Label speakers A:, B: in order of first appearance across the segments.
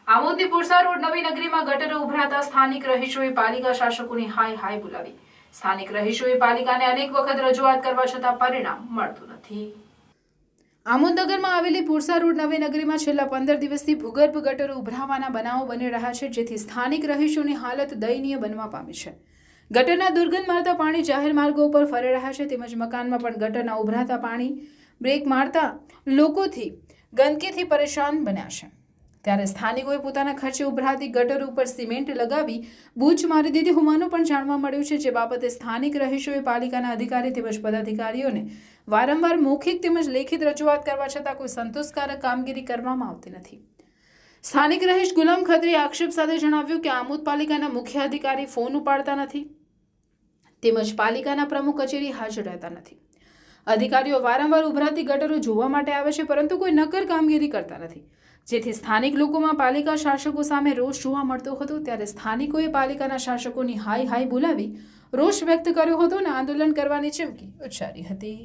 A: આમોદની Pursa road નવી નગરીમાં ગટરો ઉભરાતા સ્થાનિક રહીશોએ પાલિકા શાસકોની હાય હાય બોલાવી। સ્થાનિક રહીશોએ પાલિકાને અનેક વખત રજૂઆત કરવા છતાં પરિણામ મળતું નથી। આમોદ નગરમાં આવેલી પુરસા રોડ નવી નગરીમાં છેલ્લા 15 દિવસથી ભૂગર્ભ ગટરો ઉભરાવાના બનાવો બની રહ્યા છે, જેથી સ્થાનિક રહીશોની હાલત દયનીય બનવા પામી છે। ગટરના દુર્ગંધ મારતા પાણી જાહેર માર્ગો ઉપર ફરી રહ્યા છે, તેમજ મકાનમાં પણ ગટરના ઉભરાતા પાણી બ્રેક મારતા લોકોથી ગંદકીથી પરેશાન બન્યા છે। ત્યારે સ્થાનિકોએ પોતાના ખર્ચે ઉભરાતી ગટર ઉપર સિમેન્ટ લગાવી બૂચ મારી દીધી હોવાનું પણ જાણવા મળ્યું છે, જે બાબતે સ્થાનિક રહીશોએ પાલિકાના અધિકારી તેમજ પદાધિકારીઓને વારંવાર મૌખિક તેમજ લેખિત રજૂઆત કરવા છતાં કોઈ સંતોષકારક કામગીરી કરવામાં આવતી નથી। સ્થાનિક રહીશ ગુલામ ખત્રીએ આક્ષેપ સાથે જણાવ્યું કે આમોદ પાલિકાના મુખ્ય અધિકારી ફોન ઉપાડતા નથી તેમજ પાલિકાના પ્રમુખ કચેરી હાજર રહેતા નથી। અધિકારીઓ વારંવાર ઉભરાતી ગટરો જોવા માટે આવે છે, પરંતુ કોઈ નક્કર કામગીરી કરતા નથી, જેથી સ્થાનિક લોકોમાં પાલિકા શાસકો સામે રોષ જોવા મળતો હતો। ત્યારે સ્થાનિકોએ પાલિકાના શાસકોની હાય હાય બોલાવી રોષ વ્યક્ત કર્યો હતો અને આંદોલન કરવાની ચીમકી ઉચ્ચારી હતી।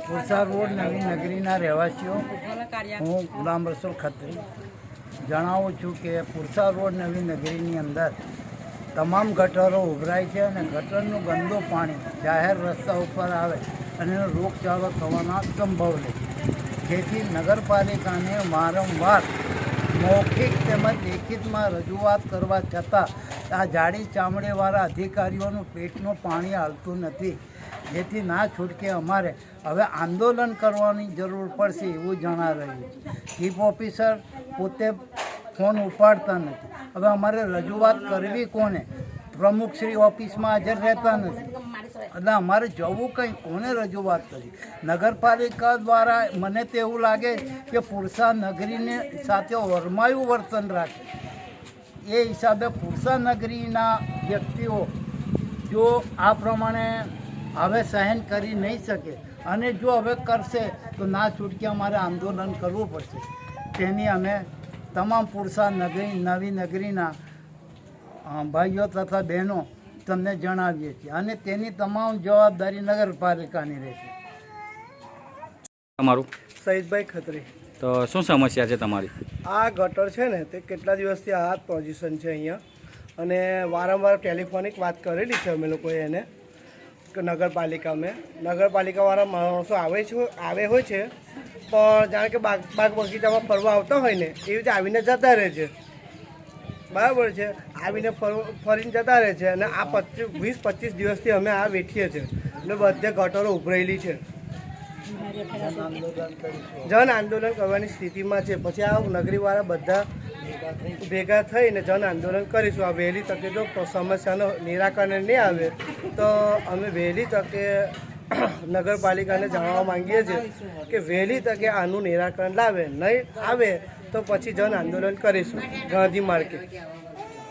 B: પુરસા રોડ નવી નગરીના રહેવાસીઓ હું ગુલામ રસૂલ ખત્રી જણાવું છું કે પુરસા રોડ નવી નગરીની અંદર તમામ ગટરો ઉભરાય છે અને ગટરનું ગંદુ પાણી જાહેર રસ્તા ઉપર આવે અને એનો રોગચાળો થવાના સંભવ રહે, જેથી નગરપાલિકાને વારંવાર મૌખિક તેમજ લેખિતમાં રજૂઆત કરવા છતાં આ જાડી ચામડીવાળા અધિકારીઓનું પેટનું પાણી હાલતું નથી, જેથી ના છૂટકે અમારે હવે આંદોલન કરવાની જરૂર પડશે એવું જણાઈ રહ્યું છે। ચીફ ઓફિસર પોતે ફોન ઉપાડતા નથી, હવે અમારે રજૂઆત કરવી કોને? પ્રમુખશ્રી ઓફિસમાં હાજર રહેતા નથી, એટલે અમારે જવું કંઈ કોને રજૂઆત કરી? નગરપાલિકા દ્વારા મને તો એવું લાગે કે પુરસા નગરીને સાથે ઓરમાયું વર્તન રાખે, એ હિસાબે પુરસા નગરીના વ્યક્તિઓ જો આ પ્રમાણે હવે સહન કરી નહીં શકે અને જો હવે કરશે તો ના છૂટકે અમારે આંદોલન કરવું પડશે। તેની અમે તમામ પુરસા નવી નગરીના ભાઈઓ તથા બહેનો તમને જણાવીએ છીએ અને તેની તમામ જવાબદારી નગરપાલિકાની રહેશે।
C: તમારું
D: સહીદભાઈ ખત્રી।
C: તો શું સમસ્યા છે તમારી?
D: આ ગટર છે ને તે કેટલા દિવસથી આ પોઝિશન છે અહીંયા, અને વારંવાર ટેલિફોનિક વાત કરેલી છે અમે લોકોએ એને કે નગરપાલિકાવાળા માણસો આવે હોય છે, પણ જાણે કે બાગ બગીચામાં ફરવા આવતા હોય ને એવી રીતે આવીને જતા રહે છે, બરાબર છે? આવીને ફરીને જતા રહે છે અને આ 20-25 દિવસથી અમે આ વેઠીએ છીએ એટલે બધે ગટરો ઉભરાયેલી છે। જન આંદોલન કરવાની સ્થિતિમાં છે, પછી આ નગરીવાળા બધા ભેગા થઈને જન આંદોલન કરીશું। આ વહેલી તકે જો સમસ્યાનું નિરાકરણ નહીં આવે તો અમે વહેલી તકે નગરપાલિકાને જણાવવા માંગીએ છીએ કે વહેલી તકે આનું નિરાકરણ લાવે, નહીં આવે તો પછી જન આંદોલન કરીશું ગાંધી માર્કેટ।